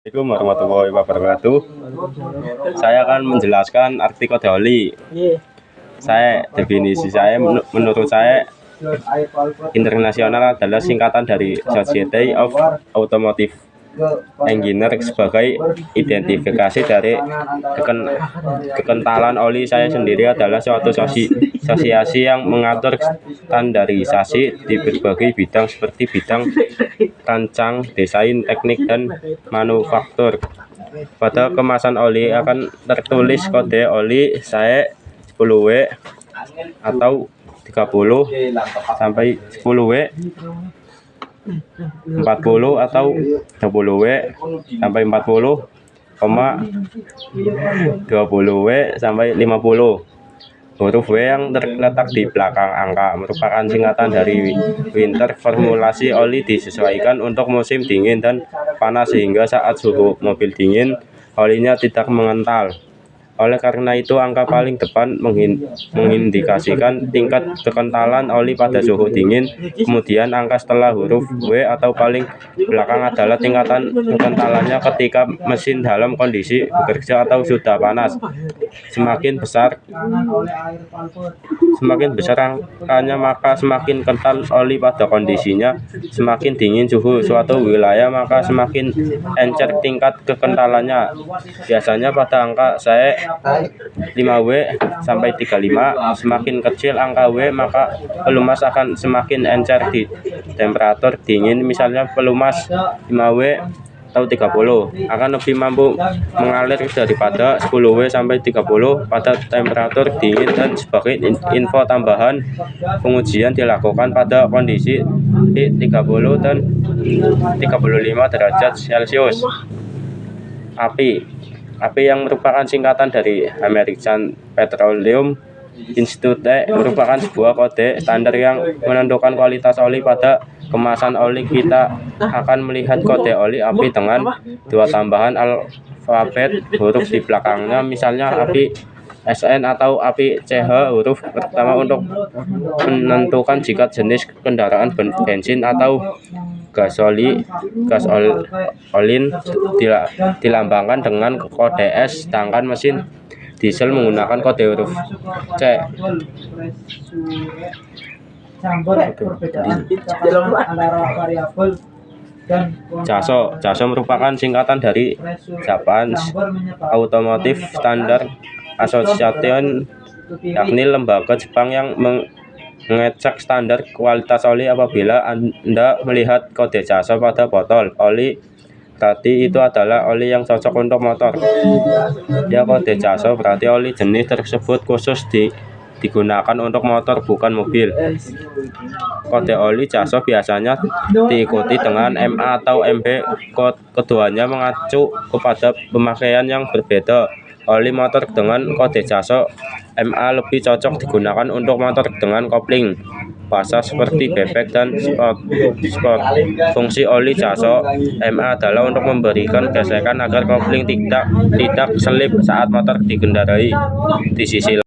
Assalamualaikum warahmatullahi wabarakatuh. Saya akan menjelaskan arti kode oli. Definisi saya, menurut saya, internasional adalah singkatan dari Society of Automotive Engineers sebagai identifikasi dari kekentalan oli. Saya sendiri adalah suatu asosiasi yang mengatur standarisasi di berbagai bidang seperti bidang rancang, desain, teknik, dan manufaktur. Pada kemasan oli akan tertulis kode oli saya 10W atau 30 sampai 10W, 40 atau 20W sampai 40, 20W sampai 50. Huruf W yang terletak di belakang angka merupakan singkatan dari winter. Formulasi oli disesuaikan untuk musim dingin dan panas sehingga saat suhu mobil dingin, olinya tidak mengental. Oleh karena itu, angka paling depan mengindikasikan tingkat kekentalan oli pada suhu dingin. Kemudian angka setelah huruf W atau paling belakang adalah tingkatan kekentalannya ketika mesin dalam kondisi bekerja atau sudah panas. Semakin besar angkanya, maka semakin kental oli pada kondisinya. Semakin dingin suhu suatu wilayah, maka semakin encer tingkat kekentalannya. Biasanya pada angka saya 5W sampai 35. Semakin kecil angka W, maka pelumas akan semakin encer di temperatur dingin. Misalnya pelumas 5W atau 30 akan lebih mampu mengalir daripada 10W sampai 30 pada temperatur dingin. Dan sebagai info tambahan, pengujian dilakukan pada kondisi di 30 dan 35 derajat Celcius. API yang merupakan singkatan dari American Petroleum Institute merupakan sebuah kode standar yang menentukan kualitas oli. Pada kemasan oli kita akan melihat kode oli API dengan dua tambahan alfabet huruf di belakangnya, misalnya API SN atau API CH. Huruf pertama untuk menentukan jika jenis kendaraan bensin atau gasolin dilambangkan dengan kode S, sedangkan mesin diesel menggunakan kode huruf C. JASO merupakan singkatan dari Japanese Automotive Standard Association, yakni lembaga Jepang yang mengecek standar kualitas oli. Apabila Anda melihat kode JASO pada botol oli, berarti itu adalah oli yang cocok untuk motor. Ya, kode JASO berarti oli jenis tersebut khusus digunakan untuk motor, bukan mobil. Kode oli JASO biasanya diikuti dengan MA atau MB. Keduanya mengacu kepada pemakaian yang berbeda. Oli motor dengan kode JASO MA lebih cocok digunakan untuk motor dengan kopling basah seperti bebek dan sport. Fungsi oli JASO MA adalah untuk memberikan gesekan agar kopling tidak selip saat motor dikendarai. Di sisi